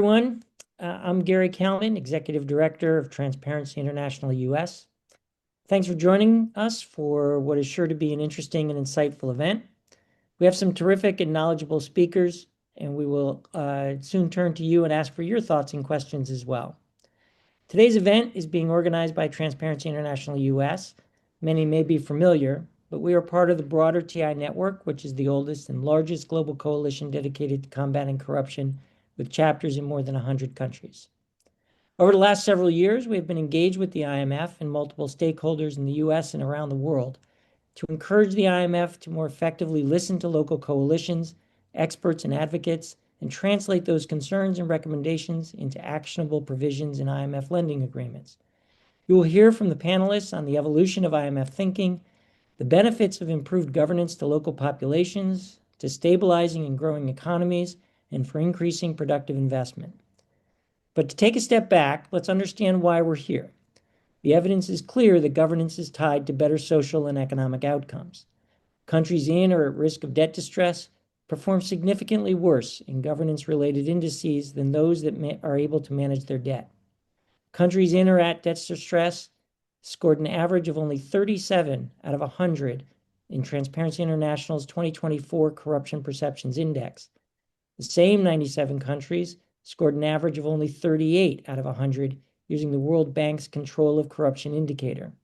Everyone. I'm Gary Kalman, Executive Director of Transparency International US. Thanks for joining us for what is sure to be an interesting and insightful event. We have some terrific and knowledgeable speakers, and we will soon turn to you and ask for your thoughts and questions as well. Today's event is being organized by Transparency International US. Many may be familiar, but we are part of the broader TI network, which is the oldest and largest global coalition dedicated to combating corruption with chapters in more than 100 countries. Over the last several years, we have been engaged with the IMF and multiple stakeholders in the US and around the world to encourage the IMF to more effectively listen to local coalitions, experts, and advocates, and translate those concerns and recommendations into actionable provisions in IMF lending agreements. You will hear from the panelists on the evolution of IMF thinking, the benefits of improved governance to local populations, to stabilizing and growing economies, and for increasing productive investment. But to take a step back, let's understand why we're here. The evidence is clear that governance is tied to better social and economic outcomes. Countries in or at risk of debt distress perform significantly worse in governance-related indices than those that are able to manage their debt. Countries in or at debt distress scored an average of only 37 out of 100 in Transparency International's 2024 Corruption Perceptions Index. The same 97 countries scored an average of only 38 out of 100 using the World Bank's Control of Corruption indicator.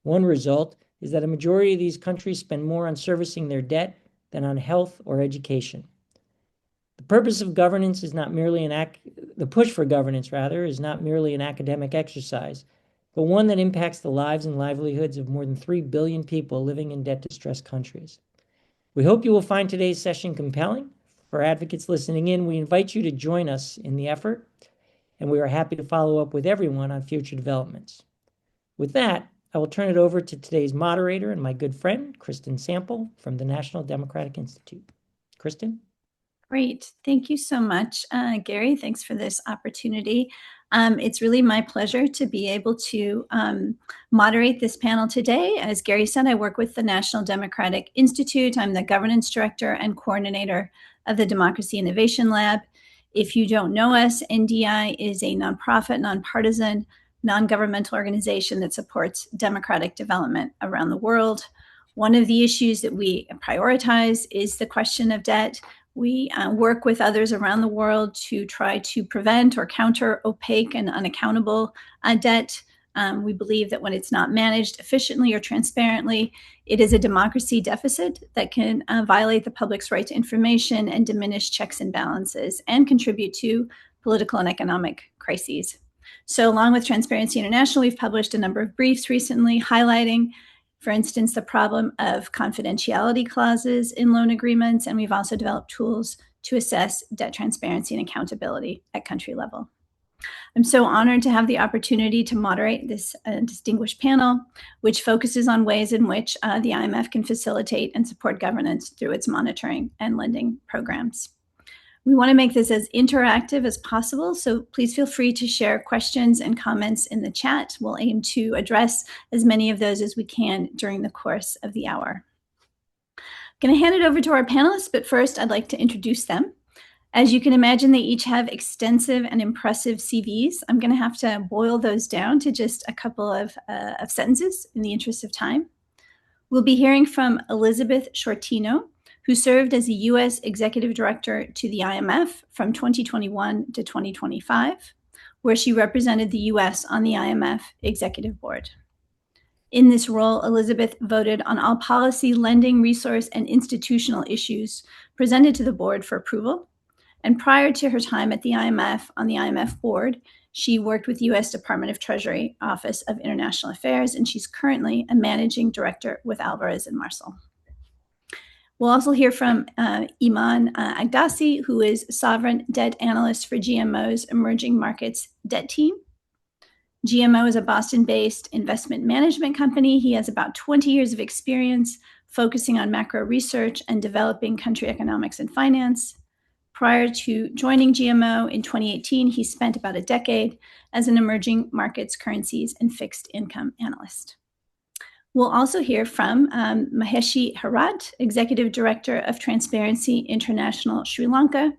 One result is that a majority of these countries spend more on servicing their debt than on health or education. The purpose of governance is not merely the push for governance, is not merely an academic exercise, but one that impacts the lives and livelihoods of more than 3 billion people living in debt-distressed countries. We hope you will find today's session compelling. For advocates listening in, we invite you to join us in the effort, and we are happy to follow up with everyone on future developments. With that, I will turn it over to today's moderator and my good friend, Kristen Sample from the National Democratic Institute. Kristen? Great. Thank you so much, Gary. Thanks for this opportunity. It's really my pleasure to be able to moderate this panel today. As Gary said, I work with the National Democratic Institute. I'm the governance director and coordinator of the Democracy Innovation Lab. If you don't know us, NDI is a nonprofit, nonpartisan, non-governmental organization that supports democratic development around the world. One of the issues that we prioritize is the question of debt. We work with others around the world to try to prevent or counter opaque and unaccountable debt. We believe that when it's not managed efficiently or transparently, it is a democracy deficit that can violate the public's right to information and diminish checks and balances and contribute to political and economic crises. So along with Transparency International, we've published a number of briefs recently highlighting, for instance, the problem of confidentiality clauses in loan agreements, and we've also developed tools to assess debt transparency and accountability at country level. I'm so honored to have the opportunity to moderate this distinguished panel, which focuses on ways in which the IMF can facilitate and support governance through its monitoring and lending programs. We want to make this as interactive as possible, so please feel free to share questions and comments in the chat. We'll aim to address as many of those as we can during the course of the hour. I'm going to hand it over to our panelists, but first I'd like to introduce them. As you can imagine, they each have extensive and impressive CVs. I'm going to have to boil those down to just a couple of sentences in the interest of time. We'll be hearing from Elizabeth Shortino, who served as the U.S. Executive Director to the IMF from 2021 to 2025, where she represented the U.S. on the IMF Executive Board. In this role, Elizabeth voted on all policy, lending, resource, and institutional issues presented to the board for approval. And prior to her time at the IMF on the IMF board, she worked with U.S. Department of Treasury Office of International Affairs, and she's currently a managing director with Alvarez and Marsal. We'll also hear from Iman Agdassi, who is sovereign debt analyst for GMO's Emerging Markets Debt Team. GMO is a Boston-based investment management company. He has about 20 years of experience focusing on macro research and developing country economics and finance. Prior to joining GMO in 2018, he spent about a decade as an emerging markets, currencies, and fixed income analyst. We'll also hear from Maheshi Harat, Executive Director of Transparency International Sri Lanka.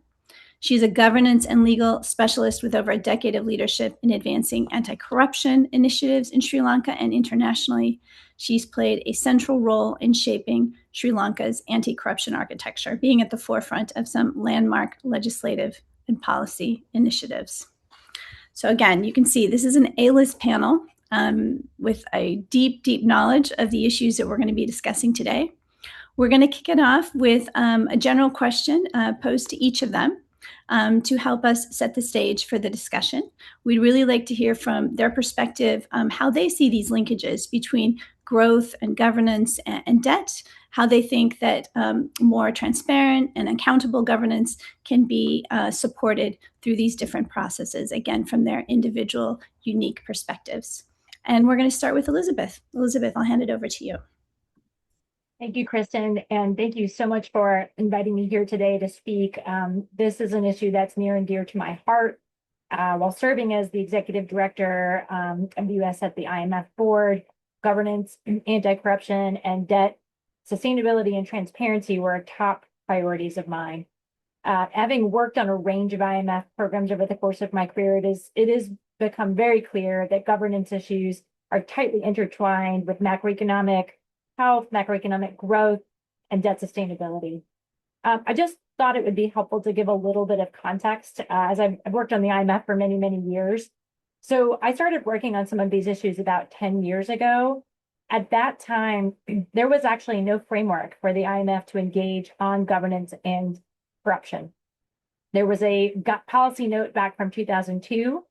She's a governance and legal specialist with over a decade of leadership in advancing anti-corruption initiatives in Sri Lanka and internationally. She's played a central role in shaping Sri Lanka's anti-corruption architecture, being at the forefront of some landmark legislative and policy initiatives. So again, you can see this is an A-list panel with a deep, deep knowledge of the issues that we're going to be discussing today. We're going to kick it off with a general question posed to each of them to help us set the stage for the discussion. We'd really like to hear from their perspective how they see these linkages between growth and governance and debt, how they think that more transparent and accountable governance can be supported through these different processes, again, from their individual, unique perspectives. And we're going to start with Elizabeth. Elizabeth, I'll hand it over to you. Thank you, Kristen, and thank you so much for inviting me here today to speak. This is an issue that's near and dear to my heart. While serving as the executive director of the U.S. at the IMF board, governance, anti-corruption, and debt sustainability and transparency were top priorities of mine. Having worked on a range of IMF programs over the course of my career, it has become very clear that governance issues are tightly intertwined with macroeconomic health, macroeconomic growth, and debt sustainability. I just thought it would be helpful to give a little bit of context as I've worked on the IMF for many, many years. So I started working on some of these issues about 10 years ago. At that time, there was actually no framework for the IMF to engage on governance and corruption. There was a policy note back from 2002,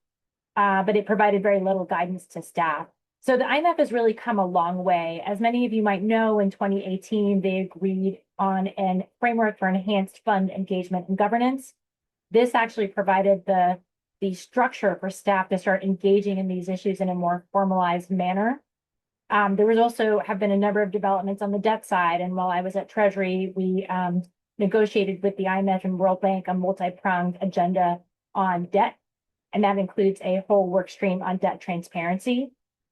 but it provided very little guidance to staff. So the IMF has really come a long way. As many of you might know, in 2018, they agreed on a framework for enhanced fund engagement and governance. This actually provided the structure for staff to start engaging in these issues in a more formalized manner. There was also have been a number of developments on the debt side. And while I was at Treasury, we negotiated with the IMF and World Bank a multi-pronged agenda on debt. And that includes a whole work stream on debt transparency,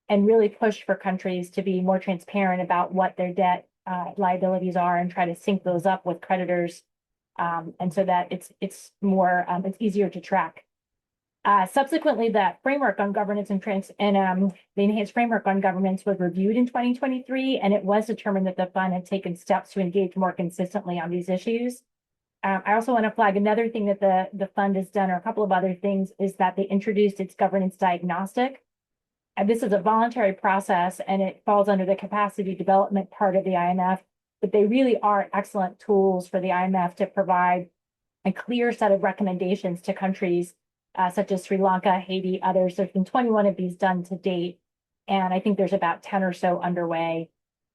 and really push for countries to be more transparent about what their debt liabilities are and try to sync those up with creditors, and so that it's easier to track. Subsequently, that framework on governance and the enhanced framework on governance was reviewed in 2023, and it was determined that the fund had taken steps to engage more consistently on these issues. I also want to flag another thing that the fund has done, or a couple of other things, is that they introduced its governance diagnostic. And this is a voluntary process, and it falls under the capacity development part of the IMF, but they really are excellent tools for the IMF to provide a clear set of recommendations to countries such as Sri Lanka, Haiti, others. There's been 21 of these done to date, and I think there's about 10 or so underway.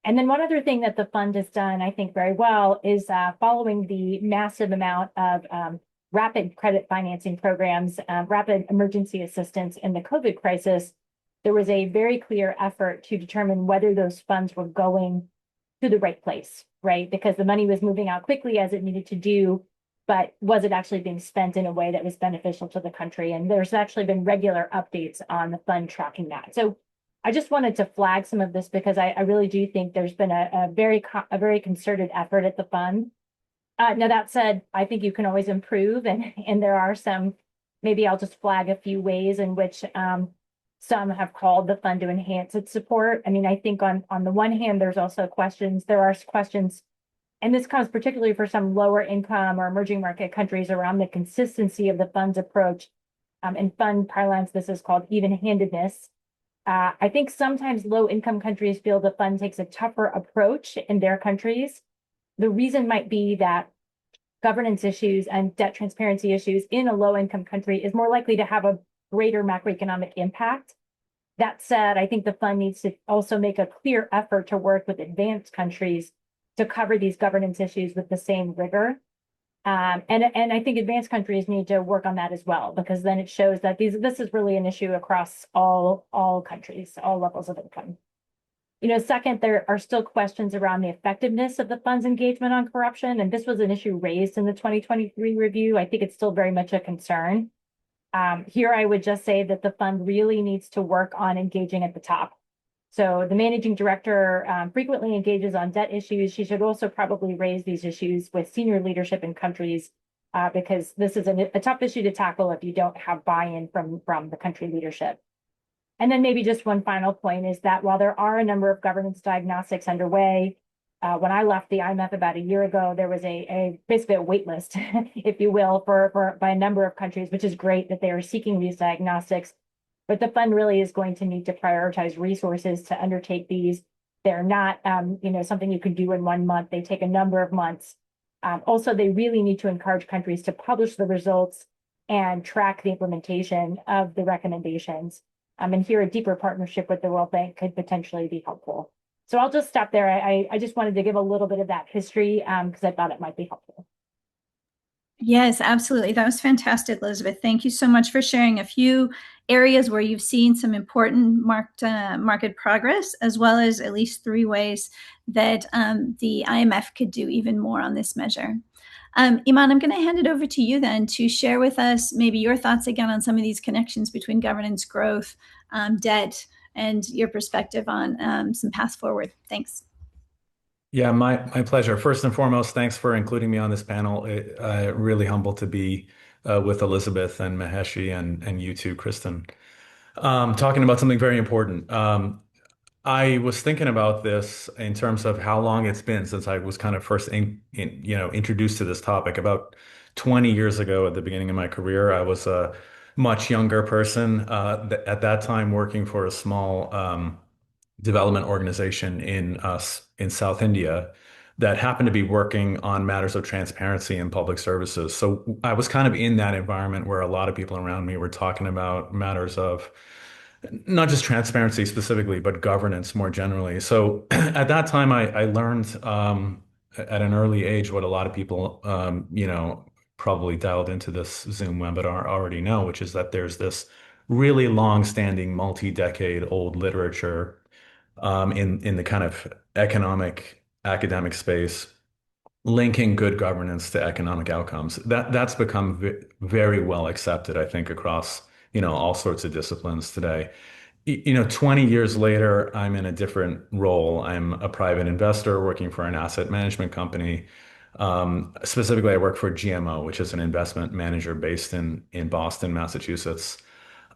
And then one other thing that the fund has done, I think, very well is following the massive amount of rapid credit financing programs, rapid emergency assistance in the COVID crisis. There was a very clear effort to determine whether those funds were going to the right place, right? Because the money was moving out quickly as it needed to do, but was it actually being spent in a way that was beneficial to the country? And there's actually been regular updates on the fund tracking that. So I just wanted to flag some of this because I really do think there's been a very concerted effort at the fund. Now that said, I think you can always improve, and there are some. Maybe I'll just flag a few ways in which some have called the fund to enhance its support. I mean, I think on the one hand, there are questions, and this comes particularly for some lower income or emerging market countries around the consistency of the fund's approach. In fund parlance, this is called even-handedness. I think sometimes low income countries feel the fund takes a tougher approach in their countries. The reason might be that governance issues and debt transparency issues in a low income country is more likely to have a greater macroeconomic impact. That said, I think the fund needs to also make a clear effort to work with advanced countries to cover these governance issues with the same rigor. And I think advanced countries need to work on that as well, because then it shows that this is really an issue across all countries, all levels of income. Second, there are still questions around the effectiveness of the fund's engagement on corruption, and this was an issue raised in the 2023 review. I think it's still very much a concern. Here, I would just say that the fund really needs to work on engaging at the top. So the managing director frequently engages on debt issues. She should also probably raise these issues with senior leadership in countries because this is a tough issue to tackle if you don't have buy-in from the country leadership. And then maybe just one final point is that while there are a number of governance diagnostics underway, when I left the IMF about a year ago, there was basically a wait list, if you will, by a number of countries, which is great that they are seeking these diagnostics. But the fund really is going to need to prioritize resources to undertake these. They're not, something you can do in 1 month. They take a number of months. Also, they really need to encourage countries to publish the results and track the implementation of the recommendations. And here, a deeper partnership with the World Bank could potentially be helpful. So I'll just stop there. I just wanted to give a little bit of that history because I thought it might be helpful. Yes, absolutely. That was fantastic, Elizabeth. Thank you so much for sharing a few areas where you've seen some important market progress, as well as at least 3 ways that the IMF could do even more on this measure. Iman, I'm going to hand it over to you then to share with us maybe your thoughts again on some of these connections between governance, growth, debt, and your perspective on some paths forward. Thanks. Yeah, my pleasure. First and foremost, thanks for including me on this panel. Really humbled to be with Elizabeth and Maheshi and you too, Kristen, talking about something very important. I was thinking about this in terms of how long it's been since I was kind of first introduced to this topic. About 20 years ago, at the beginning of my career, I was a much younger person at that time working for a small development organization in South India that happened to be working on matters of transparency in public services. So I was kind of in that environment where a lot of people around me were talking about matters of not just transparency specifically, but governance more generally. So at that time, I learned at an early age what a lot of people, probably dialed into this Zoom webinar already know, which is that there's this really long-standing, multi-decade old literature in the kind of economic academic space, linking good governance to economic outcomes. That's become very well accepted, I think, across all sorts of disciplines today. 20 years later, I'm in a different role. I'm a private investor working for an asset management company. Specifically, I work for GMO, which is an investment manager based in Boston, Massachusetts.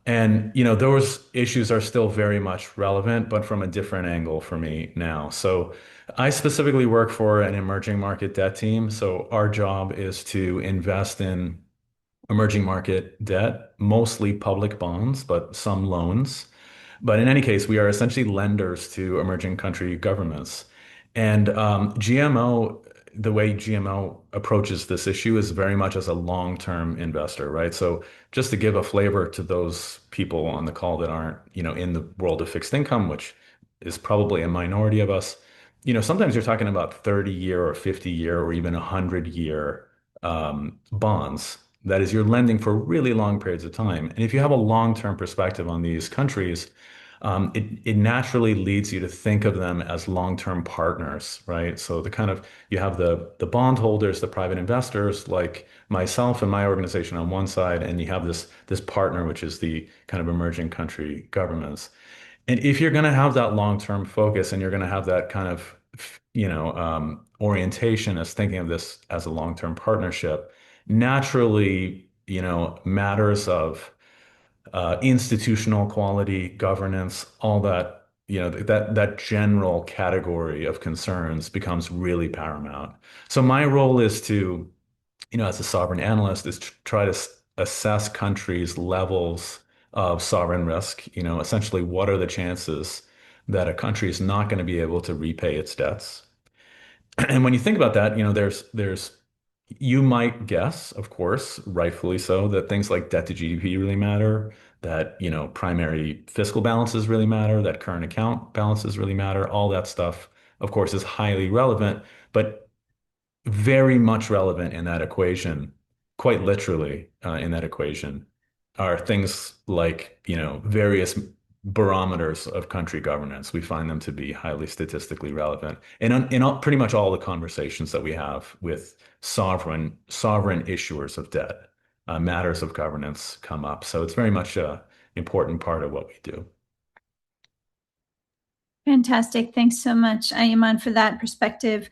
And, those issues are still very much relevant, but from a different angle for me now. So I specifically work for an emerging market debt team. So our job is to invest in emerging market debt, mostly public bonds, but some loans. But in any case, we are essentially lenders to emerging country governments. And GMO, the way GMO approaches this issue is very much as a long-term investor, right? So just to give a flavor to those people on the call that aren't, in the world of fixed income, which is probably a minority of us, sometimes you're talking about 30-year or 50-year or even 100-year bonds. That is, you're lending for really long periods of time. And if you have a long-term perspective on these countries, it naturally leads you to think of them as long-term partners, right? So you have the bondholders, the private investors like myself and my organization on one side, and you have this partner, which is the kind of emerging country governments. And if you're going to have that long-term focus and you're going to have that kind of, orientation as thinking of this as a long-term partnership, naturally, matters of institutional quality, governance, all that, that general category of concerns becomes really paramount. So my role is to, as a sovereign analyst, is to try to assess countries' levels of sovereign risk. Essentially, what are the chances that a country is not going to be able to repay its debts? And when you think about that, you might guess, of course, rightfully so, that things like debt to GDP really matter, that, primary fiscal balances really matter, that current account balances really matter. All that stuff, of course, is highly relevant, but very much relevant in that equation, quite literally, in that equation, are things like, various barometers of country governance. We find them to be highly statistically relevant. And pretty much all the conversations that we have with sovereign issuers of debt, matters of governance come up. So it's very much an important part of what we do. Fantastic. Thanks so much, Ayman, for that perspective.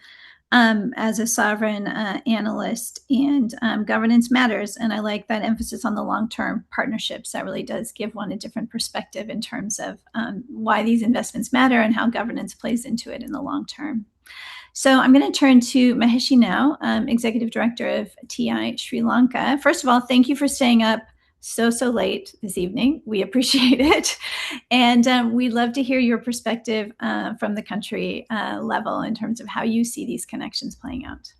as a sovereign analyst, and governance matters. And I like that emphasis on the long-term partnerships. That really does give one a different perspective in terms of why these investments matter and how governance plays into it in the long term. So I'm going to turn to Maheshi now, Executive Director of TI Sri Lanka. First of all, thank you for staying up so late this evening. We appreciate it. And we'd love to hear your perspective from the country level in terms of how you see these connections playing out.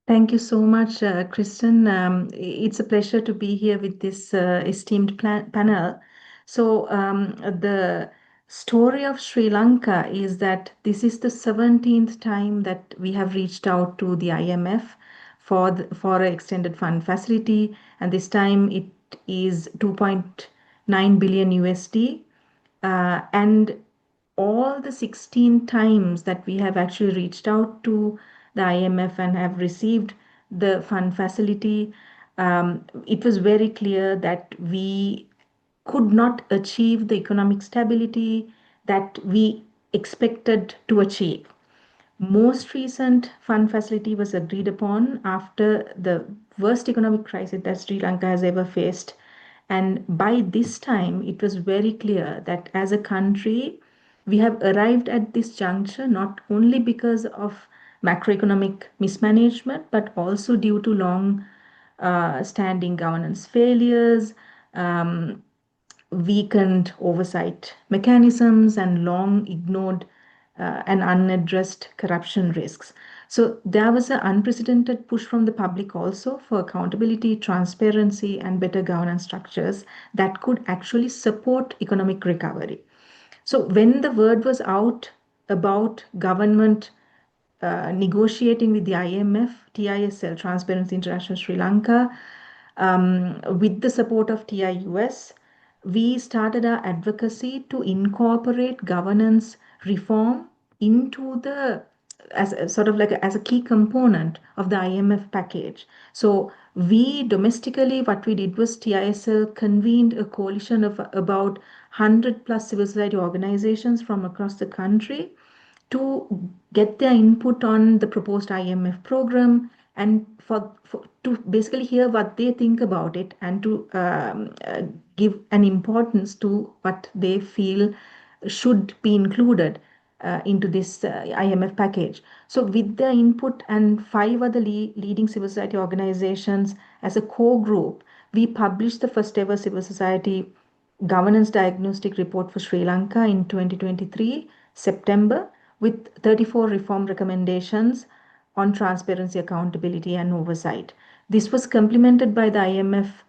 Thank you so much, Kristen. It's a pleasure to be here with this esteemed panel. So the story of Sri Lanka is that this is the 17th time that we have reached out to the IMF for an extended fund facility, and this time it is 2.9 billion USD. And all the 16 times that we have actually reached out to the IMF and have received the fund facility, it was very clear that we could not achieve the economic stability that we expected to achieve. Most recent fund facility was agreed upon after the worst economic crisis that Sri Lanka has ever faced. And by this time, it was very clear that as a country, we have arrived at this juncture not only because of macroeconomic mismanagement, but also due to long standing governance failures, weakened oversight mechanisms, and long ignored and unaddressed corruption risks. So there was an unprecedented push from the public also for accountability, transparency, and better governance structures that could actually support economic recovery. So when the word was out about government negotiating with the IMF, TISL, Transparency International Sri Lanka, with the support of TIUS, we started our advocacy to incorporate governance reform into the as a, sort of like as a key component of the IMF package. So we domestically, what we did was TISL convened a coalition of about 100 plus civil society organizations from across the country to get their input on the proposed IMF program and to basically hear what they think about it and to give an importance to what they feel should be included into this IMF package. So with their input and 5 other leading civil society organizations as a core group, we published the first ever civil society governance diagnostic report for Sri Lanka in 2023, September, with 34 reform recommendations on transparency, accountability, and oversight. This was complemented by the IMF's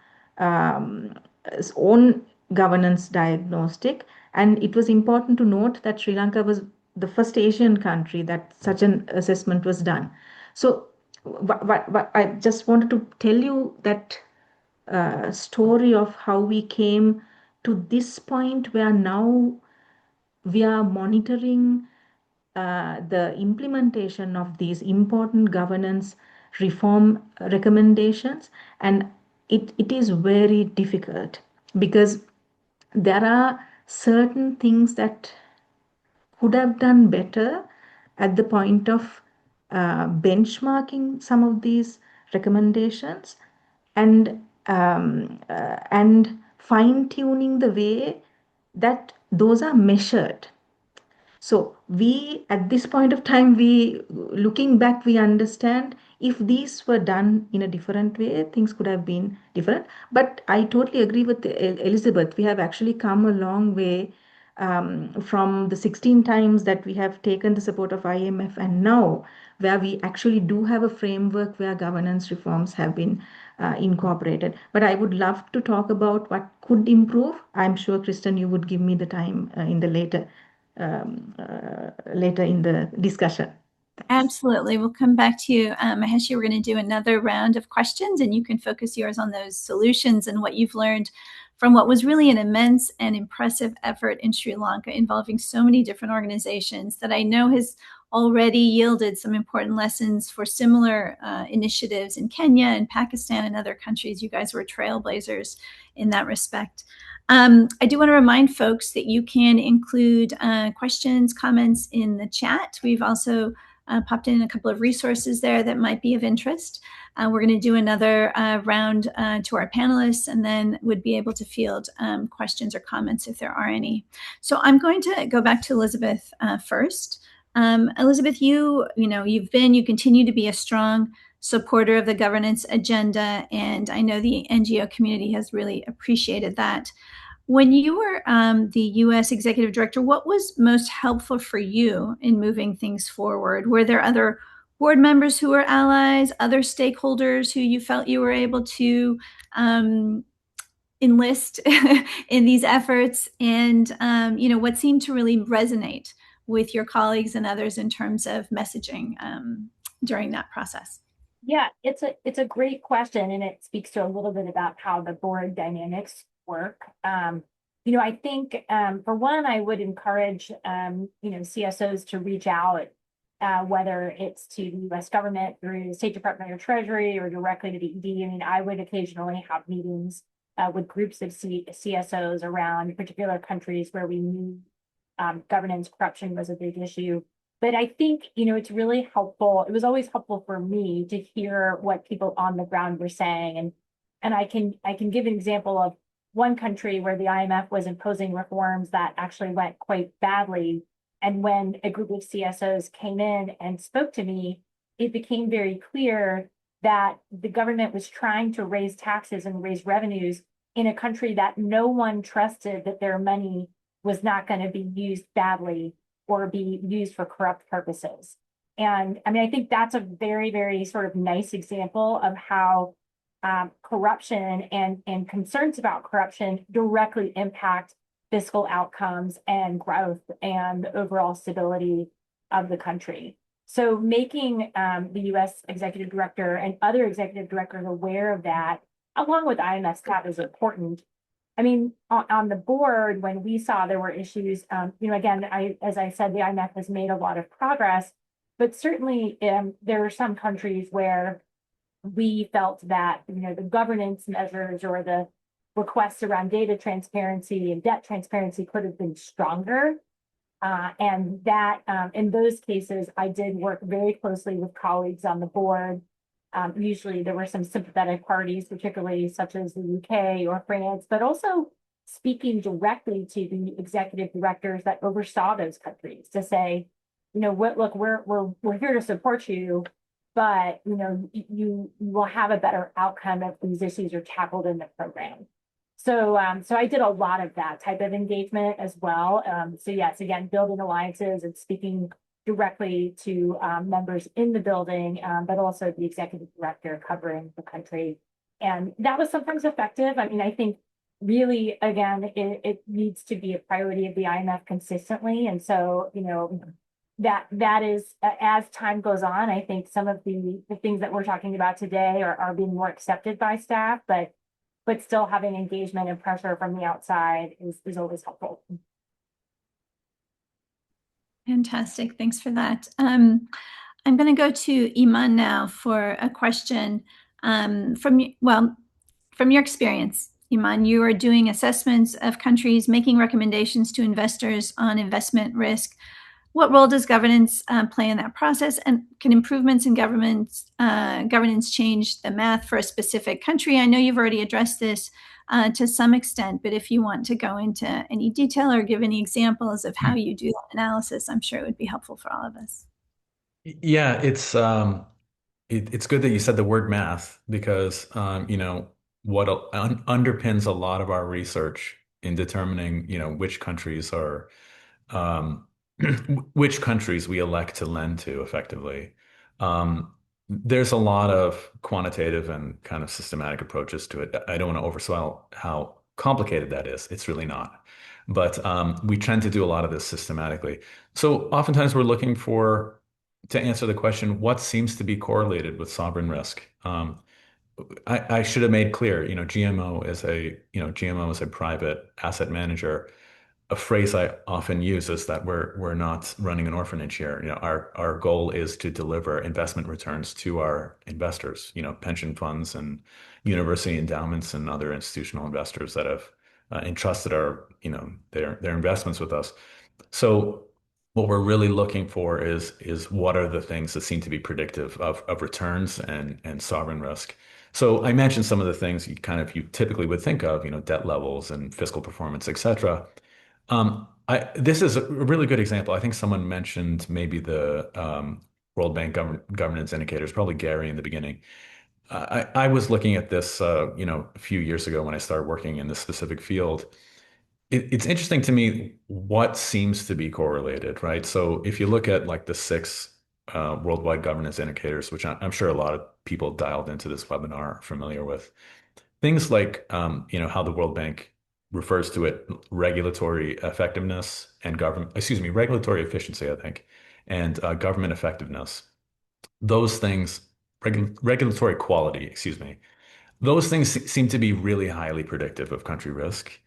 own governance diagnostic, and it was important to note that Sri Lanka was the first Asian country that such an assessment was done. So I just wanted to tell you that story of how we came to this point where now we are monitoring the implementation of these important governance reform recommendations, and it is very difficult because there are certain things that could have done better at the point of benchmarking some of these recommendations and fine-tuning the way that those are measured. So we, at this point of time, looking back, we understand if these were done in a different way, things could have been different. But I totally agree with Elizabeth. We have actually come a long way from the 16 times that we have taken the support of IMF, and now where we actually do have a framework where governance reforms have been incorporated. But I would love to talk about what could improve. I'm sure, Kristen, you would give me the time in the later in the discussion. Absolutely. We'll come back to you, Maheshi. We're going to do another round of questions, and you can focus yours on those solutions and what you've learned from what was really an immense and impressive effort in Sri Lanka involving so many different organizations that I know has already yielded some important lessons for similar initiatives in Kenya and Pakistan and other countries. You guys were trailblazers in that respect. I do want to remind folks that you can include questions, comments in the chat. We've also popped in a couple of resources there that might be of interest. We're going to do another round to our panelists, and then would be able to field questions or comments if there are any. So I'm going to go back to Elizabeth first. Elizabeth, you continue to be a strong supporter of the governance agenda, and I know the NGO community has really appreciated that. When you were the U.S. Executive Director, what was most helpful for you in moving things forward? Were there other board members who were allies, other stakeholders who you felt you were able to enlist in these efforts? And what seemed to really resonate with your colleagues and others in terms of messaging during that process? Yeah, it's a great question, and it speaks to a little bit about how the board dynamics work. I think for one, I would encourage CSOs to reach out, whether it's to the U.S. government through the State Department or Treasury or directly to the ED. I mean, I would occasionally have meetings with groups of CSOs around particular countries where we knew governance corruption was a big issue. But I think, it's really helpful. It was always helpful for me to hear what people on the ground were saying. And I can give an example of one country where the IMF was imposing reforms that actually went quite badly. And when a group of CSOs came in and spoke to me, it became very clear that the government was trying to raise taxes and raise revenues in a country that no one trusted that their money was not going to be used badly or be used for corrupt purposes. And I mean, I think that's a very, very sort of nice example of how corruption and concerns about corruption directly impact fiscal outcomes and growth and the overall stability of the country. So making the U.S. Executive Director and other executive directors aware of that, along with IMF staff, is important. I mean, on the board, when we saw there were issues, again, as I said, the IMF has made a lot of progress, but certainly there are some countries where we felt that, the governance measures or the requests around data transparency and debt transparency could have been stronger. And that in those cases, I did work very closely with colleagues on the board. Usually there were some sympathetic parties, particularly such as the UK or France, but also speaking directly to the executive directors that oversaw those countries to say, look, we're here to support you, but you will have a better outcome if these issues are tackled in the program. So I did a lot of that type of engagement as well. So yes, again, building alliances and speaking directly to members in the building, but also the executive director covering the country. And that was sometimes effective. I mean, I think really, again, it needs to be a priority of the IMF consistently. And so, that is, as time goes on, I think some of the things that we're talking about today are being more accepted by staff, but still having engagement and pressure from the outside is always helpful. Fantastic. Thanks for that. I'm going to go to Iman now for a question from your experience. Iman, you are doing assessments of countries, making recommendations to investors on investment risk. What role does governance play in that process? And can improvements in governance change the math for a specific country? I know you've already addressed this to some extent, but if you want to go into any detail or give any examples of how you do that analysis, I'm sure it would be helpful for all of us. Yeah, it's good that you said the word math because what underpins a lot of our research in determining which countries are which countries we elect to lend to effectively. There's a lot of quantitative and kind of systematic approaches to it. I don't want to oversell how complicated that is. It's really not. But we tend to do a lot of this systematically. So oftentimes we're looking to answer the question, what seems to be correlated with sovereign risk? I should have made clear, GMO is a private asset manager. A phrase I often use is that we're not running an orphanage here. Our goal is to deliver investment returns to our investors, pension funds and university endowments and other institutional investors that have entrusted their investments with us. So what we're really looking for is what are the things that seem to be predictive of returns and sovereign risk. So I mentioned some of the things you typically would think of, debt levels and fiscal performance, et cetera. This is a really good example. I think someone mentioned maybe the World Bank governance indicators, probably Gary in the beginning. I was looking at this, a few years ago when I started working in this specific field. It's interesting to me what seems to be correlated, right? So if you look at like the six worldwide governance indicators, which I'm sure a lot of people dialed into this webinar are familiar with, things like how the World Bank refers to it, regulatory effectiveness and regulatory efficiency, I think, and government effectiveness. Those things, regulatory quality, excuse me, those things seem to be really highly predictive of country risk.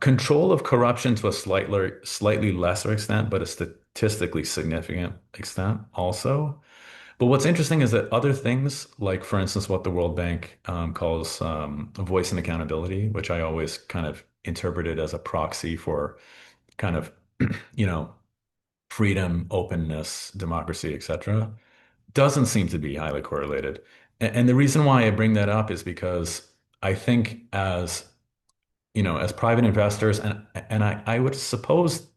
Control of corruption to a slightly lesser extent, but a statistically significant extent also. But what's interesting is that other things, like for instance, what the World Bank calls voice and accountability, which I always kind of interpreted as a proxy for kind of, you know, freedom, openness, democracy, etc., doesn't seem to be highly correlated. And the reason why I bring that up is because I think as private investors, and I would suppose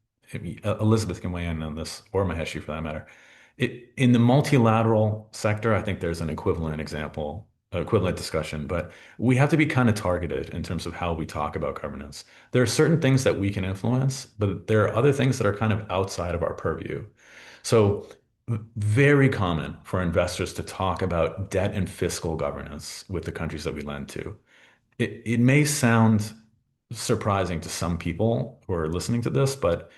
Elizabeth can weigh in on this, or Maheshi for that matter. In the multilateral sector, I think there's an equivalent discussion, but we have to be kind of targeted in terms of how we talk about governance. There are certain things that we can influence, but there are other things that are kind of outside of our purview. So very common for investors to talk about debt and fiscal governance with the countries that we lend to. It may sound surprising to some people who are listening to this, but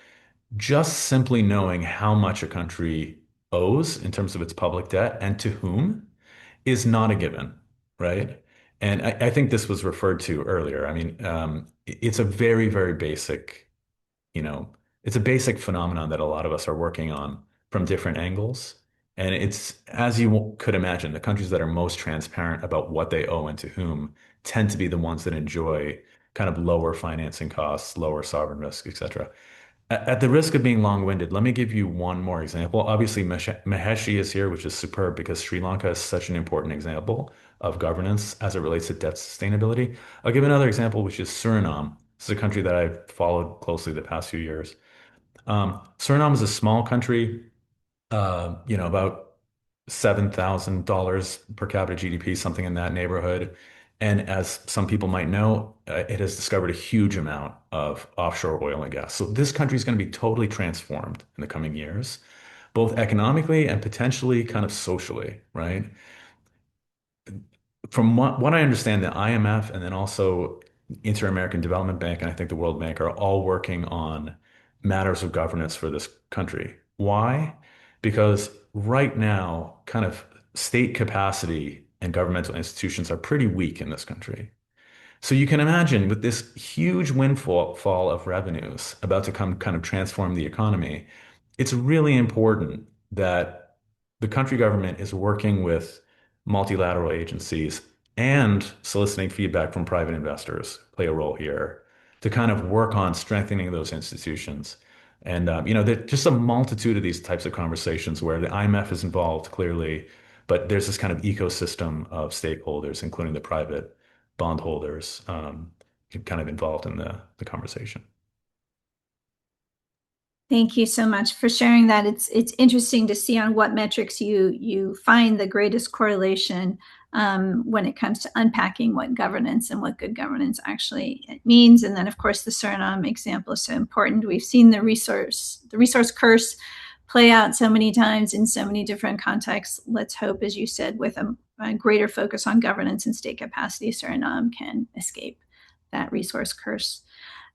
just simply knowing how much a country owes in terms of its public debt and to whom is not a given, right? And I think this was referred to earlier. I mean, it's a very, very basic, you know, it's a basic phenomenon that a lot of us are working on from different angles. And it's, as you could imagine, the countries that are most transparent about what they owe and to whom tend to be the ones that enjoy kind of lower financing costs, lower sovereign risk, et cetera. At the risk of being long-winded, let me give you one more example. Obviously, Maheshi is here, which is superb because Sri Lanka is such an important example of governance as it relates to debt sustainability. I'll give another example, which is Suriname. This is a country that I've followed closely the past few years. Suriname is a small country, about $7,000 per capita GDP, something in that neighborhood. And as some people might know, it has discovered a huge amount of offshore oil and gas. So this country is going to be totally transformed in the coming years, both economically and potentially kind of socially, right? From what I understand, the IMF and then also Inter-American Development Bank and I think the World Bank are all working on matters of governance for this country. Why? Because right now, kind of state capacity and governmental institutions are pretty weak in this country. So you can imagine with this huge windfall fall of revenues about to come kind of transform the economy, it's really important that the country government is working with multilateral agencies and soliciting feedback from private investors play a role here to kind of work on strengthening those institutions. And there's just a multitude of these types of conversations where the IMF is involved clearly, but there's this kind of ecosystem of stakeholders, including the private bondholders, kind of involved in the conversation. Thank you so much for sharing that. It's interesting to see on what metrics you find the greatest correlation when it comes to unpacking what governance and what good governance actually means. And then, of course, the Suriname example is so important. We've seen the resource curse play out so many times in so many different contexts. Let's hope, as you said, with a greater focus on governance and state capacity, Suriname can escape that resource curse.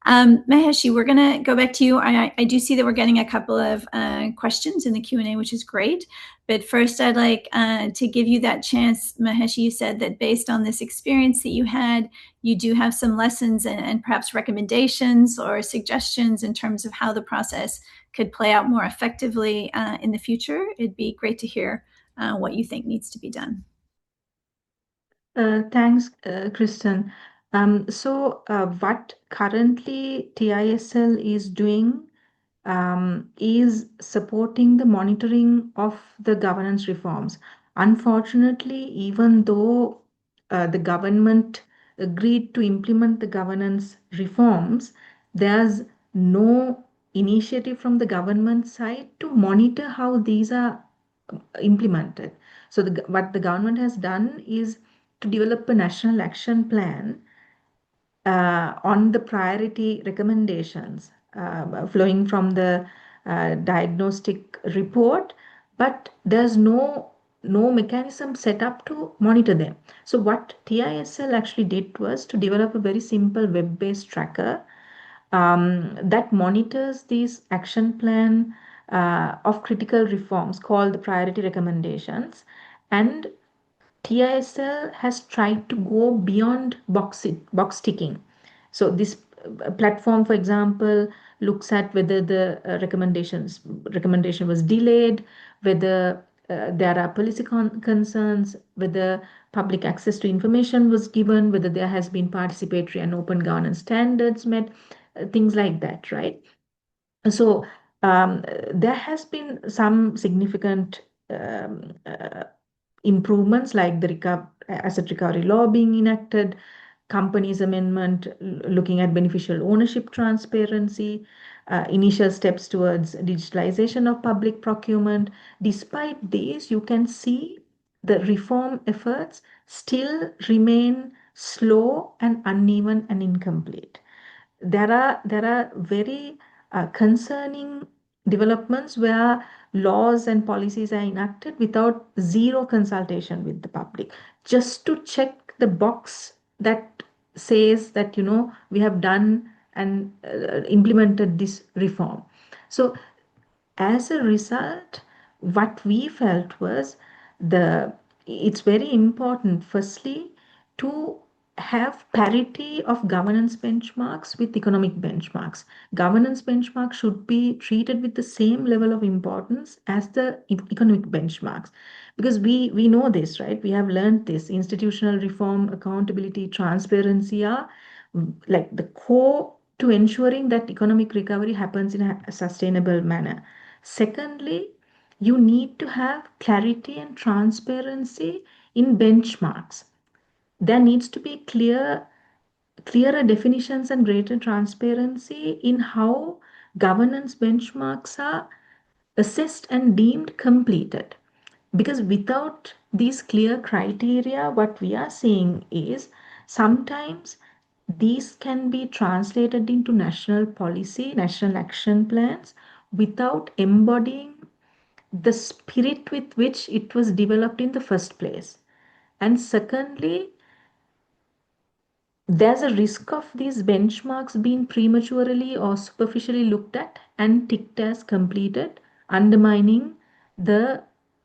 Maheshi, we're going to go back to you. I do see that we're getting a couple of questions in the Q&A, which is great. But first, I'd like to give you that chance. Maheshi, you said that based on this experience that you had, you do have some lessons and perhaps recommendations or suggestions in terms of how the process could play out more effectively in the future. It'd be great to hear what you think needs to be done. Thanks, Kristen. So what currently TISL is doing is supporting the monitoring of the governance reforms. Unfortunately, even though the government agreed to implement the governance reforms, there's no initiative from the government side to monitor how these are implemented. So what the government has done is to develop a national action plan on the priority recommendations flowing from the diagnostic report, but there's no mechanism set up to monitor them. So what TISL actually did was to develop a very simple web-based tracker that monitors these action plan of critical reforms called the priority recommendations, and TISL has tried to go beyond box ticking. So this platform, for example, looks at whether the recommendation was delayed, whether there are policy concerns, whether public access to information was given, whether there has been participatory and open governance standards met, things like that, right? So there has been some significant improvements like the asset recovery law being enacted, companies amendment looking at beneficial ownership transparency, initial steps towards digitalization of public procurement. Despite these, you can see the reform efforts still remain slow and uneven and incomplete. There are very concerning developments where laws and policies are enacted without zero consultation with the public, just to check the box that says that we have done and implemented this reform. So as a result, what we felt was it's very important, firstly, to have parity of governance benchmarks with economic benchmarks. Governance benchmarks should be treated with the same level of importance as the economic benchmarks, because we know this, right? We have learned this. Institutional reform, accountability, transparency are like the core to ensuring that economic recovery happens in a sustainable manner. Secondly, you need to have clarity and transparency in benchmarks. There needs to be clearer definitions and greater transparency in how governance benchmarks are assessed and deemed completed. Because without these clear criteria, what we are seeing is sometimes these can be translated into national policy, national action plans, without embodying the spirit with which it was developed in the first place. And secondly, there's a risk of these benchmarks being prematurely or superficially looked at and ticked as completed, undermining the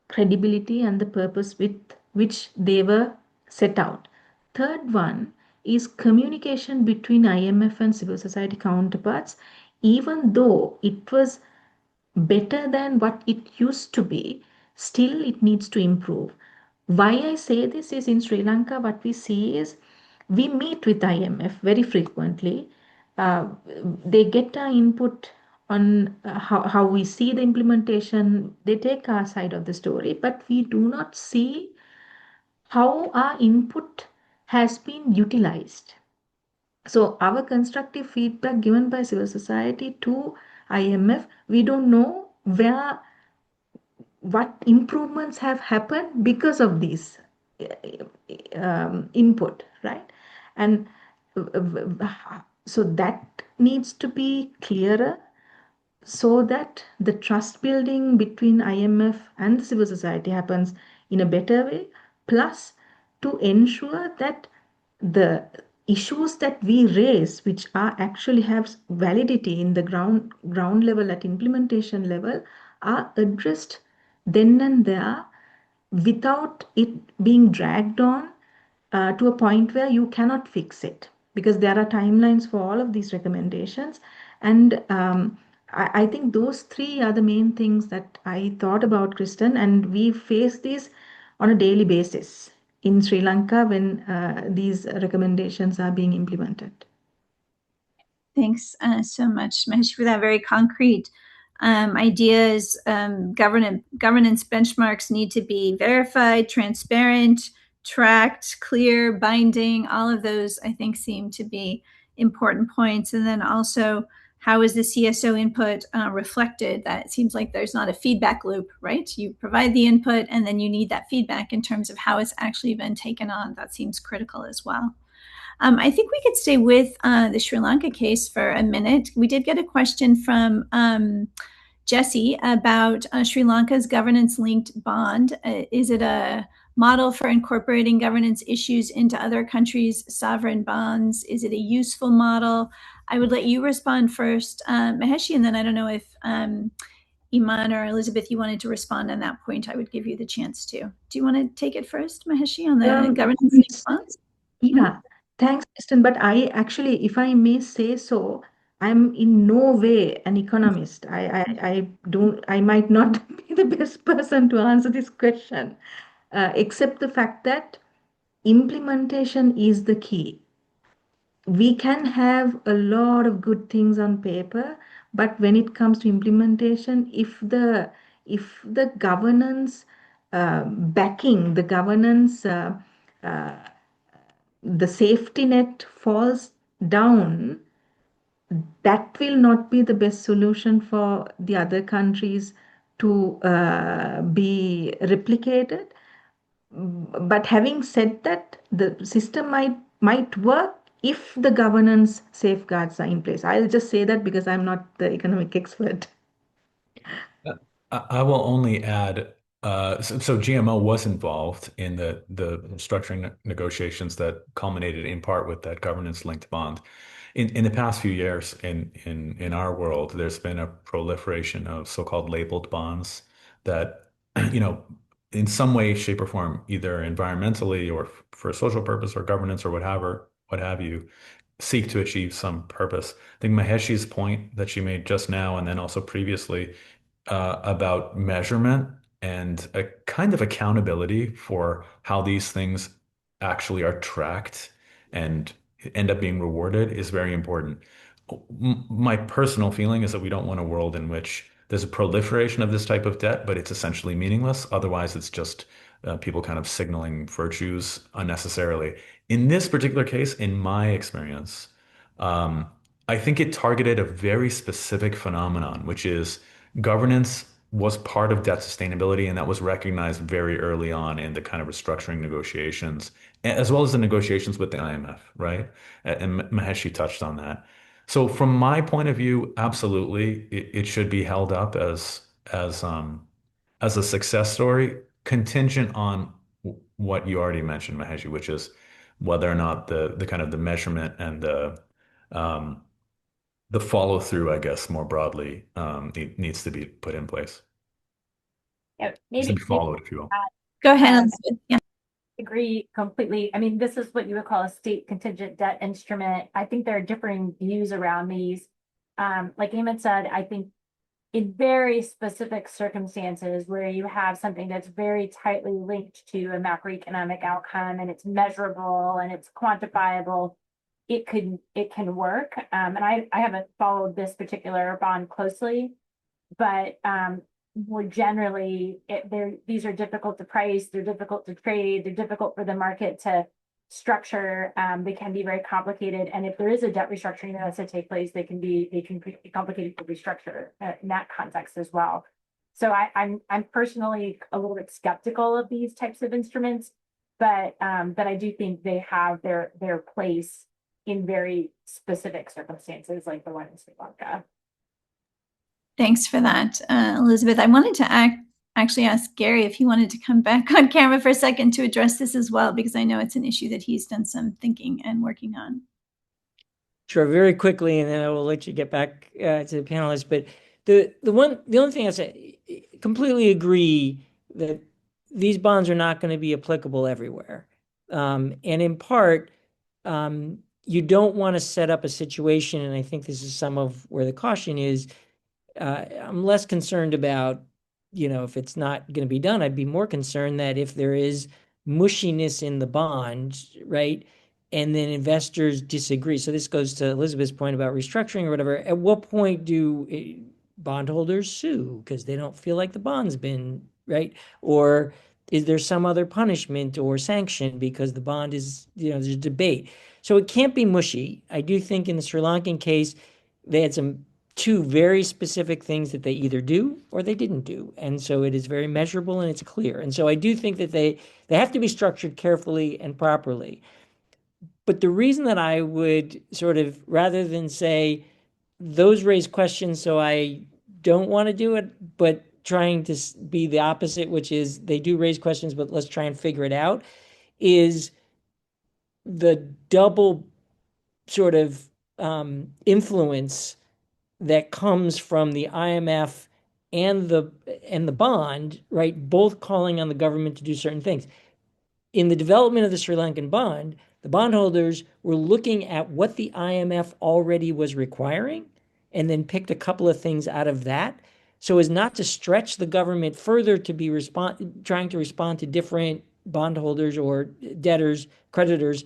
credibility and the purpose with which they were set out. Third one is communication between IMF and civil society counterparts. Even though it was better than what it used to be, still it needs to improve. Why I say this is, in Sri Lanka, what we see is we meet with IMF very frequently. They get our input on how we see the implementation. They take our side of the story, but we do not see how our input has been utilized. So our constructive feedback given by civil society to IMF, we don't know what improvements have happened because of this input, right? And so that needs to be clearer, so that the trust building between IMF and the civil society happens in a better way, plus to ensure that the issues that we raise, which are actually have validity in the ground level at implementation level, are addressed then and there without it being dragged on to a point where you cannot fix it, because there are timelines for all of these recommendations. And I think those three are the main things that I thought about, Kristen, and we face this on a daily basis in Sri Lanka when these recommendations are being implemented. Thanks so much, Mahesh, for that very concrete ideas, governance benchmarks need to be verified, transparent, tracked, clear, binding. All of those, I think, seem to be important points. And then also, how is the CSO input reflected? That it seems like there's not a feedback loop, right? You provide the input, and then you need that feedback in terms of how it's actually been taken on. That seems critical as well. I think we could stay with the Sri Lanka case for a minute. We did get a question from Jesse about Sri Lanka's governance-linked bond. Is it a model for incorporating governance issues into other countries' sovereign bonds? Is it a useful model? I would let you respond first, Maheshi, and then I don't know if Iman or Elizabeth, you wanted to respond on that point. I would give you the chance to. Do you want to take it first, Maheshi, on the governance-linked bonds? Yeah, thanks, Kristen. But I actually, if I may say so, I'm in no way an economist. I don't, I might not be the best person to answer this question, except the fact that implementation is the key. We can have a lot of good things on paper, but when it comes to implementation, if the governance backing, the governance uh, the safety net falls down, that will not be the best solution for the other countries to be replicated. But having said that, the system might work if the governance safeguards are in place. I'll just say that because I'm not the economic expert. I will only add, so GMO was involved in the structuring negotiations that culminated in part with that governance-linked bond. In the past few years, in our world, there's been a proliferation of so-called labeled bonds that, you know, in some way, shape, or form, either environmentally or for a social purpose or governance or what have you, seek to achieve some purpose. I think Maheshi's point that she made just now, and then also previously, about measurement and a kind of accountability for how these things actually are tracked and end up being rewarded is very important. My personal feeling is that we don't want a world in which there's a proliferation of this type of debt, but it's essentially meaningless. Otherwise, it's just people kind of signaling virtues unnecessarily. In this particular case, in my experience, um, I think it targeted a very specific phenomenon, which is governance was part of debt sustainability, and that was recognized very early on in the kind of restructuring negotiations, as well as the negotiations with the IMF, right? And Maheshi touched on that. So from my point of view, absolutely, it should be held up as a success story, contingent on what you already mentioned, Maheshi, which is whether or not the kind of the measurement and um, the follow through, I guess, more broadly, needs to be put in place. Yeah, Needs to maybe be followed, if you will. Go ahead, Um, Elizabeth. Yeah. agree completely. I mean, this is what you would call a state contingent debt instrument. I think there are differing views around these. Like Eamon said, I think in very specific circumstances where you have something that's very tightly linked to a macroeconomic outcome and it's measurable and it's quantifiable, it can work. And I haven't followed this particular bond closely, but more generally, these are difficult to price, they're difficult to trade, they're difficult for the market to structure. They can be very complicated, and if there is a debt restructuring that has to take place, they can be complicated to restructure in that context as well. So I'm personally a little bit skeptical of these types of instruments, but I do think they have their place in very specific circumstances, like the one in Sri Lanka. Thanks for that, Elizabeth. I wanted to actually ask Gary if he wanted to come back on camera for a second to address this as well, because I know it's an issue that he's done some thinking and working on. Sure, very quickly, and then I will let you get back to the panelists. But the only thing I say, completely agree that these bonds are not going to be applicable everywhere, and in part, you don't want to set up a situation, and I think this is some of where the caution is. I'm less concerned about, if it's not going to be done. I'd be more concerned that if there is mushiness in the bond, right, and then investors disagree. So this goes to Elizabeth's point about restructuring or whatever. At what point do bondholders sue because they don't feel like the bond's been right? Or is there some other punishment or sanction because the bond is, there's a debate. So it can't be mushy. I do think in the Sri Lankan case, they had two very specific things that they either do or they didn't do. And so it is very measurable and it's clear. And so I do think that they have to be structured carefully and properly. But the reason that I would sort of, rather than say those raise questions, so I don't want to do it, but trying to be the opposite, which is they do raise questions, but let's try and figure it out, is the double sort of influence that comes from the IMF and the bond, right? Both calling on the government to do certain things. In the development of the Sri Lankan bond, the bondholders were looking at what the IMF already was requiring and then picked a couple of things out of that so as not to stretch the government further to be trying to respond to different bondholders or debtors, creditors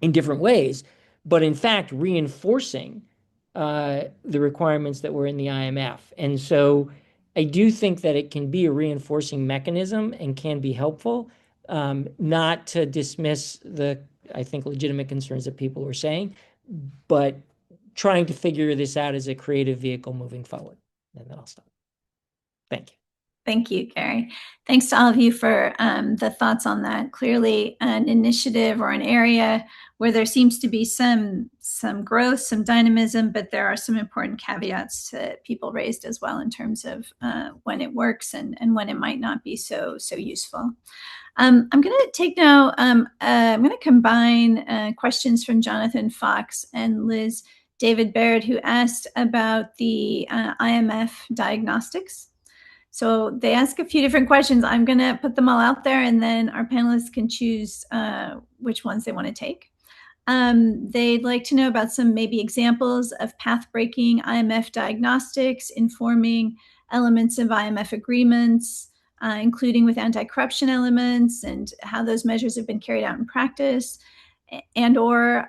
in different ways, but in fact reinforcing the requirements that were in the IMF. And so I do think that it can be a reinforcing mechanism and can be helpful, not to dismiss the, I think, legitimate concerns that people were saying, but trying to figure this out as a creative vehicle moving forward. And then I'll stop. Thank you. Thank you, Gary. Thanks to all of you for the thoughts on that. Clearly an initiative or an area where there seems to be some growth, some dynamism, but there are some important caveats that people raised as well in terms of when it works and when it might not be so useful. I'm going to take now, I'm going to combine questions from Jonathan Fox and Liz David Baird, who asked about the IMF diagnostics. So they ask a few different questions. I'm going to put them all out there, and then our panelists can choose which ones they want to take. They'd like to know about some maybe examples of path-breaking IMF diagnostics, informing elements of IMF agreements, including with anti-corruption elements, and how those measures have been carried out in practice. And or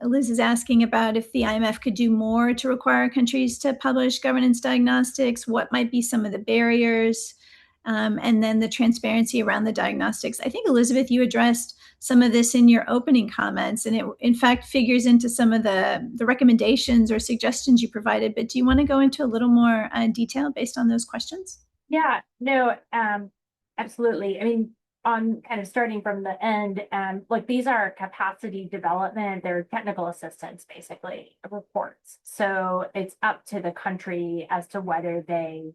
Liz is asking about if the IMF could do more to require countries to publish governance diagnostics, what might be some of the barriers, and then the transparency around the diagnostics. I think, Elizabeth, you addressed some of this in your opening comments, and it, in fact, figures into some of the recommendations or suggestions you provided. But do you want to go into a little more detail based on those questions? Yeah, no, absolutely. I mean, on kind of starting from the end, like these are capacity development, they're technical assistance, basically, reports. So it's up to the country as to whether they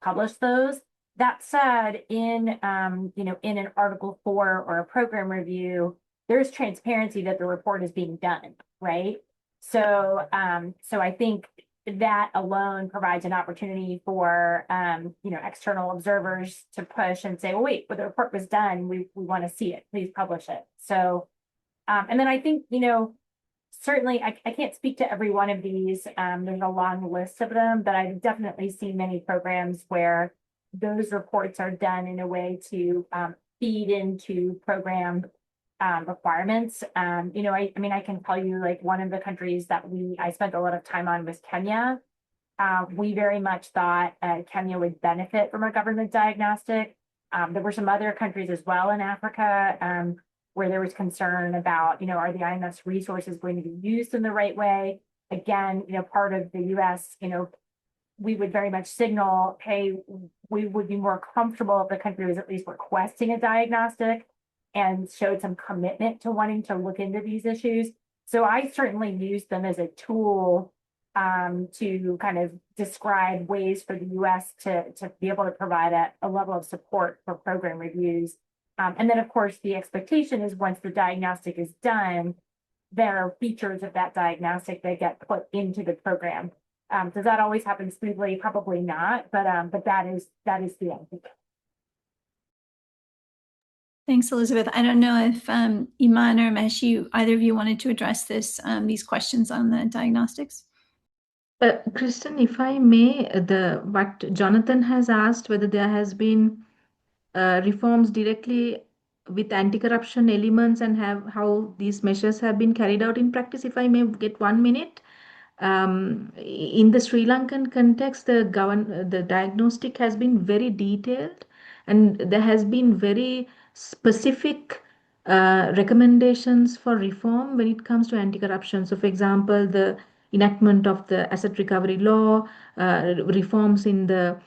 publish those. That said, in in an Article 4 or a program review, there's transparency that the report is being done, right? So I think that alone provides an opportunity for external observers to push and say, well, wait, but the report was done, we want to see it, please publish it. So and then I think certainly I can't speak to every one of these. There's a long list of them, but I've definitely seen many programs where those reports are done in a way to feed into program requirements. I mean, I can tell you, like, one of the countries that I spent a lot of time on was Kenya. We very much thought Kenya would benefit from a government diagnostic. There were some other countries as well in Africa where there was concern about, are the IMF's resources going to be used in the right way? Again, part of the US, we would very much signal, hey, we would be more comfortable if the country was at least requesting a diagnostic and showed some commitment to wanting to look into these issues. So I certainly used them as a tool to kind of describe ways for the US to be able to provide a level of support for program reviews. And then, of course, the expectation is once the diagnostic is done, there are features of that diagnostic that get put into the program. Does that always happen smoothly? Probably not, but that is the idea. Thanks, Elizabeth. I don't know if Iman or Mesh, either of you wanted to address these questions on the diagnostics. Kristen, if I may, what Jonathan has asked, whether there has been reforms directly with anti-corruption elements and how these measures have been carried out in practice. If I may get 1 minute. In the Sri Lankan context, the diagnostic has been very detailed, and there has been very specific recommendations for reform when it comes to anti-corruption. So, for example, the enactment of the asset recovery law, reforms in the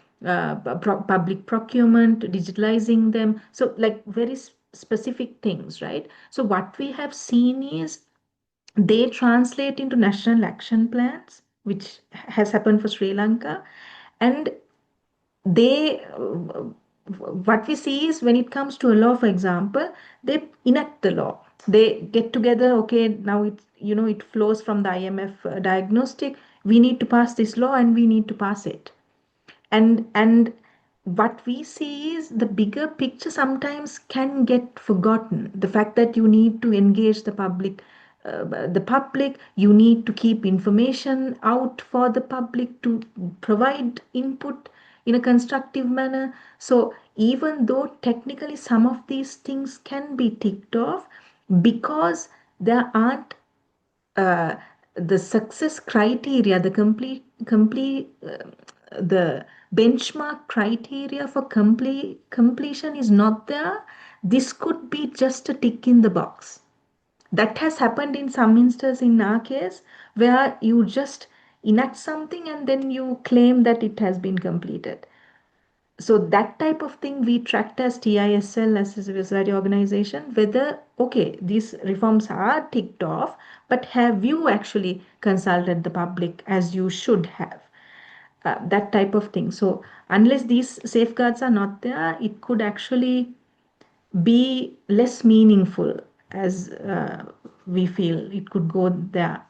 public procurement, digitalizing them. So, like very specific things, right? So, what we have seen is they translate into national action plans, which has happened for Sri Lanka, and they what we see is when it comes to a law, for example, they enact the law. They get together. Okay, now it flows from the IMF diagnostic. We need to pass this law, and we need to pass it. And what we see is the bigger picture sometimes can get forgotten. The fact that you need to engage the public, you need to keep information out for the public to provide input in a constructive manner. So even though technically some of these things can be ticked off, because there aren't uh, the success criteria, the benchmark criteria for completion is not there. This could be just a tick in the box. That has happened in some instances in our case, where you just enact something and then you claim that it has been completed. So that type of thing we tracked as TISL, as a civil society organization, whether, okay, these reforms are ticked off, but have you actually consulted the public as you should have? That type of thing. So unless these safeguards are not there, it could actually be less meaningful as we feel it could go there.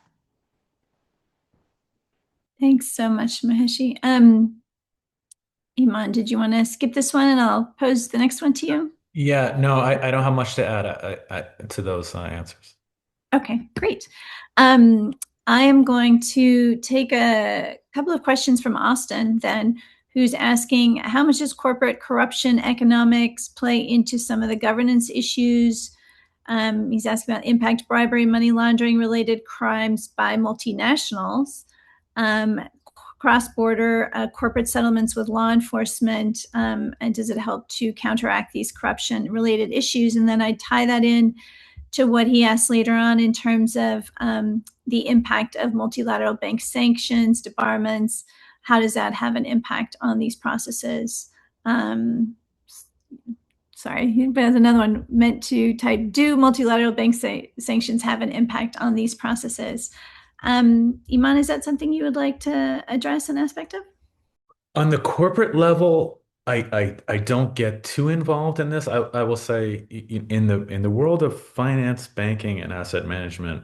Thanks so much, Maheshi. Iman, did you want to skip this one and I'll pose the next one to you? Yeah, no, I don't have much to add to those answers. Okay, great. I am going to take a couple of questions from Austin then, who's asking, how much does corporate corruption economics play into some of the governance issues? He's asking about impact, bribery, money laundering related crimes by multinationals, cross-border corporate settlements with law enforcement, and does it help to counteract these corruption related issues? And then I tie that in to what he asked later on in terms of the impact of multilateral bank sanctions, debarments. How does that have an impact on these processes? Sorry, but there's another one meant to type, do multilateral bank sanctions have an impact on these processes? Iman, is that something you would like to address an aspect of? On the corporate level, I don't get too involved in this. I will say in the world of finance, banking, and asset management,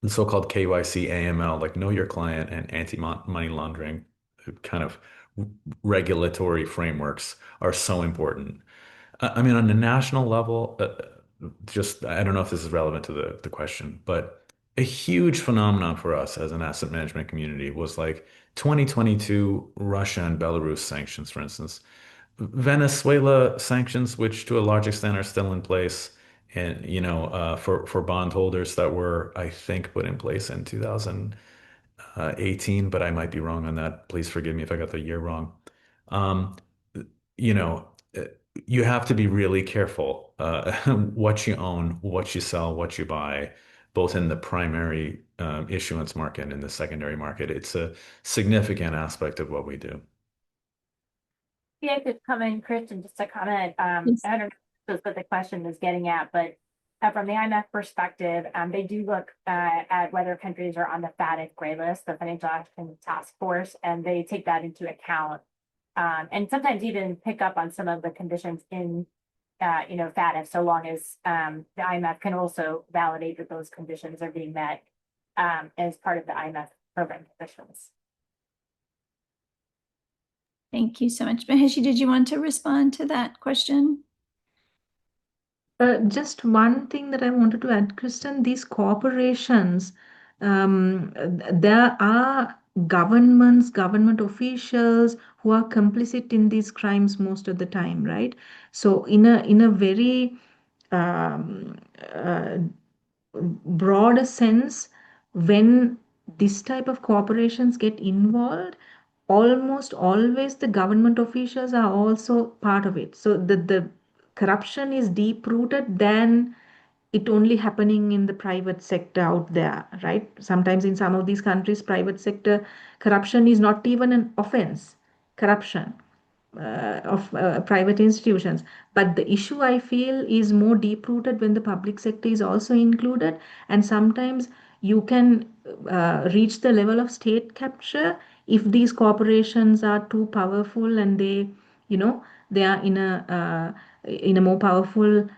the so-called KYC, AML, like know your client and anti-money laundering kind of regulatory frameworks are so important. I mean, on a national level, just I don't know if this is relevant to the question, but a huge phenomenon for us as an asset management community was like 2022 Russia and Belarus sanctions, for instance. Venezuela sanctions, which to a large extent are still in place, and for bondholders that were, I think, put in place in 2018, but I might be wrong on that. Please forgive me if I got the year wrong. Um, you know, uh, you have to be really careful what you own, what you sell, what you buy, both in the primary issuance market and in the secondary market. It's a significant aspect of what we do. Yeah, I could come in, Kristen, just to comment. Yes. I don't know if this is what the question is getting at, but from the IMF perspective, they do look at whether countries are on the FATF gray list, the Financial Action Task Force, and they take that into account. And sometimes even pick up on some of the conditions in, FATF, so long as the IMF can also validate that those conditions are being met as part of the IMF program conditions. Thank you so much. Maheshi, did you want to respond to that question? Just one thing that I wanted to add, Kristen, these corporations, there are governments, government officials who are complicit in these crimes most of the time, right? So in a very um, uh, broader sense, when this type of corporations get involved, almost always the government officials are also part of it. So the corruption is deep rooted than it only happening in the private sector out there, right? Sometimes in some of these countries, private sector corruption is not even an offense. Corruption of private institutions. But the issue I feel is more deep rooted when the public sector is also included. And sometimes you can reach the level of state capture if these corporations are too powerful and you know, they are in a more powerful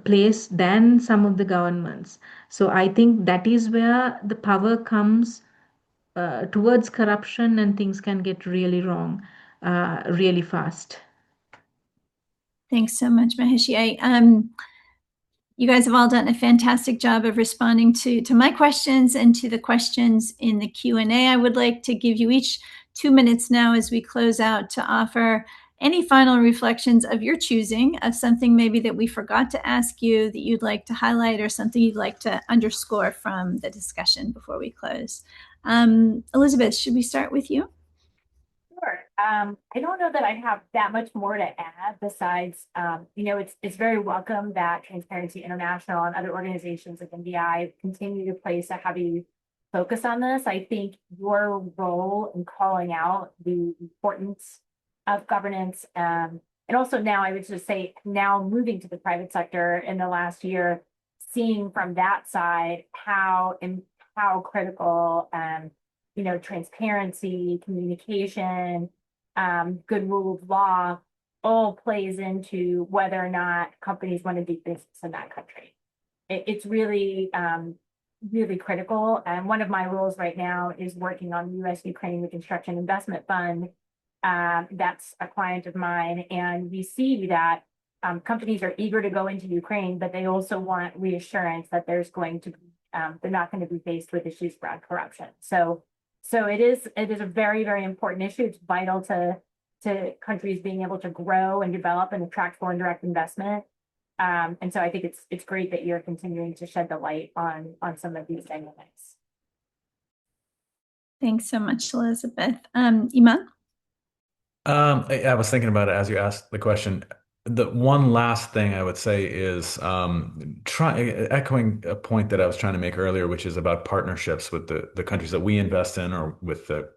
place than some of the governments. So I think that is where the power comes towards corruption and things can get really wrong really fast. Thanks so much, Maheshi. You guys have all done a fantastic job of responding to my questions and to the questions in the Q&A. I would like to give you each 2 minutes now as we close out to offer any final reflections of your choosing, of something maybe that we forgot to ask you that you'd like to highlight, or something you'd like to underscore from the discussion before we close. Elizabeth, should we start with you? Sure. I don't know that I have that much more to add besides, it's very welcome that Transparency International and other organizations like NDI continue to place a heavy focus on this. I think your role in calling out the importance of governance, and also now I would just say now moving to the private sector in the last year, seeing from that side how critical transparency, communication, good rule of law all plays into whether or not companies want to do business in that country. It's really, really critical. And one of my roles right now is working on the U.S. Ukraine Reconstruction Investment Fund. That's a client of mine. And we see that companies are eager to go into Ukraine, but they also want reassurance that they're not going to be faced with issues around corruption. So it is a very, very important issue. It's vital to countries being able to grow and develop and attract foreign direct investment. And so I think it's great that you're continuing to shed the light on some of these dynamics. Thanks so much, Elizabeth. Iman? I was thinking about it as you asked the question. The one last thing I would say is echoing a point that I was trying to make earlier, which is about partnerships with the countries that we invest in, or with the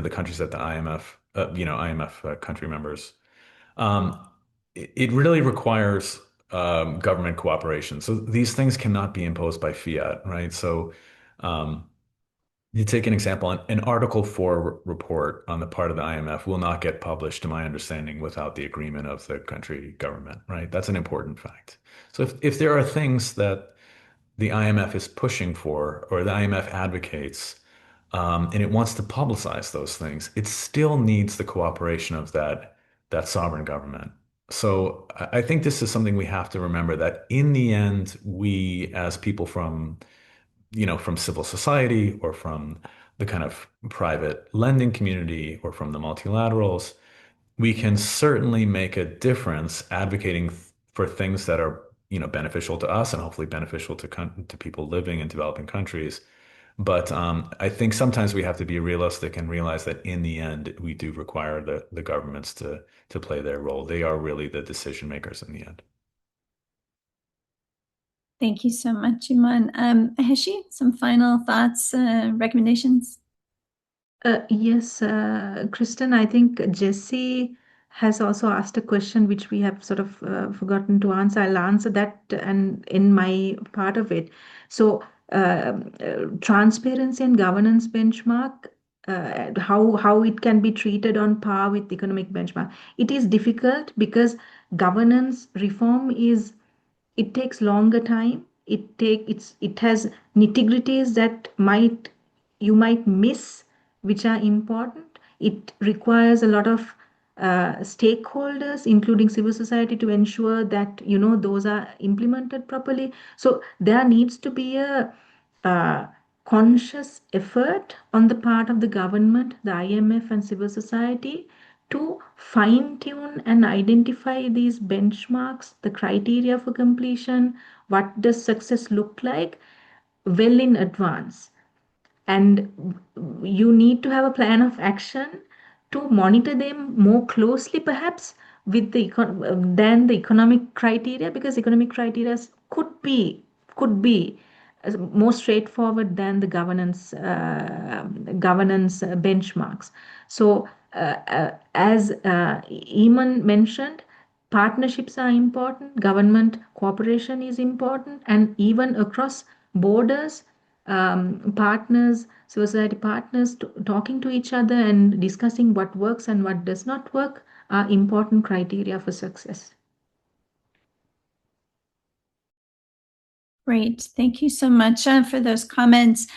countries that the IMF country members. It really requires government cooperation. So these things cannot be imposed by fiat, right? So you take an example, an Article 4 report on the part of the IMF will not get published, to my understanding, without the agreement of the country government, right? That's an important fact. So if there are things that the IMF is pushing for, or the IMF advocates, and it wants to publicize those things, it still needs the cooperation of that sovereign government. So I think this is something we have to remember, that in the end, we as people from civil society, or from the kind of private lending community, or from the multilaterals, we can certainly make a difference advocating for things that are, beneficial to us and hopefully beneficial to people living in developing countries. But I think sometimes we have to be realistic and realize that in the end, we do require the governments to play their role. They are really the decision makers in the end. Thank you so much, Iman. Maheshi, some final thoughts, recommendations? Yes, Kristen, I think Jesse has also asked a question which we have sort of forgotten to answer. I'll answer that and in my part of it. So, transparency and governance benchmark, how it can be treated on par with economic benchmark. It is difficult because governance reform it takes longer time. It has nitty-gritties that you might miss, which are important. It requires a lot of stakeholders, including civil society, to ensure that those are implemented properly. So there needs to be a conscious effort on the part of the government, the IMF, and civil society to fine tune and identify these benchmarks, the criteria for completion, what does success look like, well in advance. and you need to have a plan of action to monitor them more closely, perhaps with than the economic criteria, because economic criteria could be more straightforward than the governance benchmarks. So, as Eamon mentioned, partnerships are important, government cooperation is important, and even across borders, partners, civil society partners, talking to each other and discussing what works and what does not work are important criteria for success. Great. Thank you so much for those comments.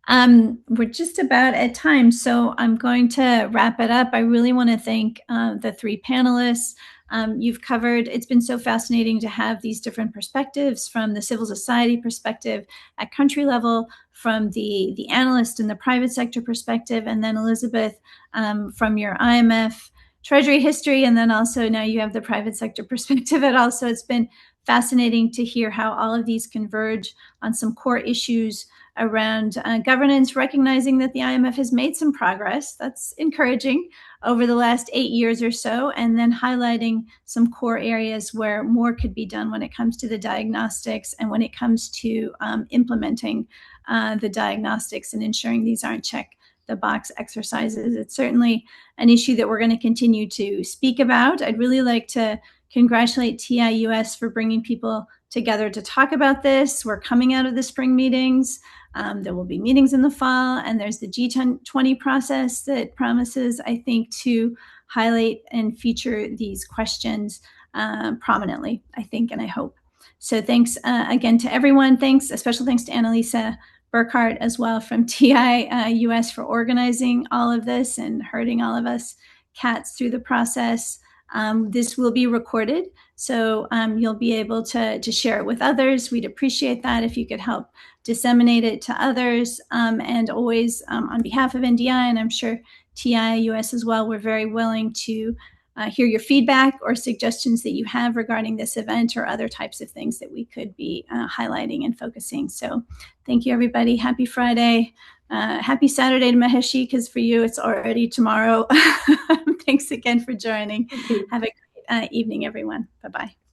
We're just about at time, so I'm going to wrap it up. I really want to thank the three panelists. You've covered, it's been so fascinating to have these different perspectives, from the civil society perspective at country level, from the analyst and the private sector perspective, and then Elizabeth, from your IMF Treasury history, and then also now you have the private sector perspective at all. So it's been fascinating to hear how all of these converge on some core issues around governance, recognizing that the IMF has made some progress. That's encouraging over the last 8 years or so, and then highlighting some core areas where more could be done when it comes to the diagnostics and when it comes to implementing the diagnostics and ensuring these aren't check-the-box exercises. It's certainly an issue that we're going to continue to speak about. I'd really like to congratulate TIUS for bringing people together to talk about this. We're coming out of the spring meetings. There will be meetings in the fall, and there's the G20 process that promises, I think, to highlight and feature these questions prominently, I think, and I hope. So thanks again to everyone. Thanks, a special thanks to Annalisa Burkhart as well from TIUS for organizing all of this and herding all of us cats through the process. This will be recorded, so you'll be able to share it with others. We'd appreciate that if you could help disseminate it to others. And always on behalf of NDI, and I'm sure TIUS as well, we're very willing to hear your feedback or suggestions that you have regarding this event or other types of things that we could be highlighting and focusing. So thank you, everybody. Happy Friday. Happy Saturday to Maheshi, because for you it's already tomorrow. Thanks again for joining. Have a great evening, everyone. Bye-bye.